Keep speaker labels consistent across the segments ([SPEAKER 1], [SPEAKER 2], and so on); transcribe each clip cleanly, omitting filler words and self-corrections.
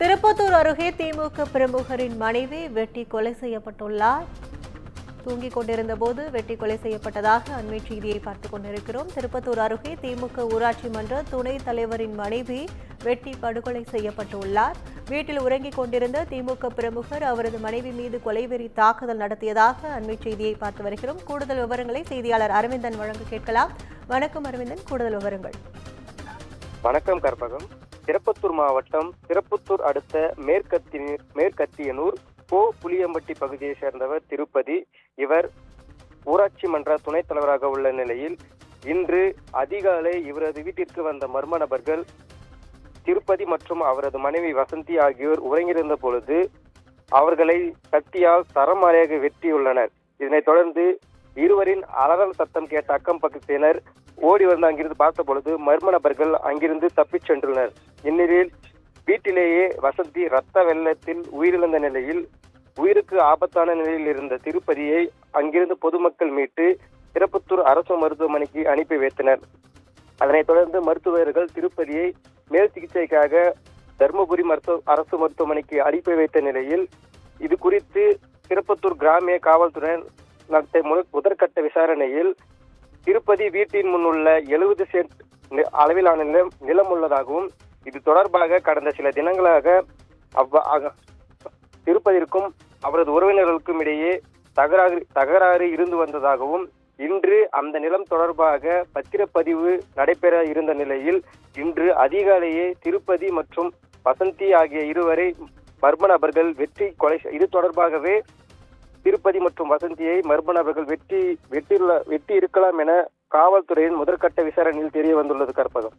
[SPEAKER 1] திருப்பத்தூர் அருகே திமுக பிரமுகரின் மனைவி வெட்டி கொலை செய்யப்பட்டுள்ளார். தூங்கிக் கொண்டிருந்த போது வெட்டி கொலை செய்யப்பட்டதாக அண்மை செய்தியை பார்த்துக் கொண்டிருக்கிறோம். திருப்பத்தூர் அருகே திமுக ஊராட்சி மன்ற துணைத் தலைவரின் மனைவி வெட்டி படுகொலை செய்யப்பட்டுள்ளார். வீட்டில் உறங்கிக் கொண்டிருந்த திமுக பிரமுகர் அவரது மனைவி மீது கொலைவெறி தாக்குதல் நடத்தியதாக அண்மை செய்தியை பார்த்து வருகிறோம். கூடுதல் விவரங்களை செய்தியாளர் அரவிந்தன் வழங்க கேட்கலாம். வணக்கம் அரவிந்தன், கூடுதல் விவரங்கள்.
[SPEAKER 2] வணக்கம் கற்பகம். திருப்பத்தூர் மாவட்டம் திருப்பத்தூர் அடுத்த மேற்கத்தியனூர் புளியம்பட்டி பகுதியை சேர்ந்தவர் திருப்பதி. இவர் ஊராட்சி மன்ற துணைத் தலைவராக உள்ள நிலையில் இன்று அதிகாலை இவரது வீட்டிற்கு வந்த மர்ம நபர்கள் திருப்பதி மற்றும் அவரது மனைவி வசந்தி ஆகியோர் உறங்கியிருந்த பொழுது அவர்களை கத்தியால் தரமாரியாக வெட்டியுள்ளனர். இதனைத் தொடர்ந்து இருவரின் அலறல் சத்தம் கேட்ட அக்கம் பக்கத்தினர் ஓடி வந்து அங்கிருந்து பார்த்த பொழுது மர்ம நபர்கள் அங்கிருந்து தப்பிச் சென்றுள்ளனர். இந்நிலையில் வீட்டிலேயே வசந்தி இரத்த வெள்ளத்தில் உயிரிழந்த நிலையில் உயிருக்கு ஆபத்தான நிலையில் இருந்த திருப்பதியை அங்கிருந்து பொதுமக்கள் மீட்டு திருப்பத்தூர் அரசு மருத்துவமனைக்கு அனுப்பி வைத்தனர். அதனைத் தொடர்ந்து மருத்துவர்கள் திருப்பதியை மேல் சிகிச்சைக்காக தருமபுரி அரசு மருத்துவமனைக்கு அனுப்பி வைத்த நிலையில் இது குறித்து திருப்பத்தூர் கிராமிய காவல்துறையினர் நடத்திய முதற்கட்ட விசாரணையில் திருப்பதி வீட்டின் முன்னுள்ள 70 சென்ட் அளவிலான நிலம் உள்ளதாகவும் இது தொடர்பாக கடந்த சில தினங்களாக திருப்பதிக்கும் அவரது உறவினர்களுக்கும் இடையே தகராறு இருந்து வந்ததாகவும் இன்று அந்த நிலம் தொடர்பாக பத்திரப்பதிவு நடைபெற இருந்த நிலையில் இன்று அதிகாலையே திருப்பதி மற்றும் வசந்தி ஆகிய இருவரை மர்ம நபர்கள் வெட்டி கொலை. இது தொடர்பாகவே திருப்பதி மற்றும் வசந்தியை மர்ம நபர்கள் வெட்டி இருக்கலாம் என காவல்துறையின் முதற்கட்ட விசாரணையில் தெரிய வந்துள்ளது. கற்பகம்.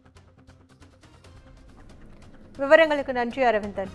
[SPEAKER 1] விவரங்களுக்கு நன்றி அரவிந்தன்.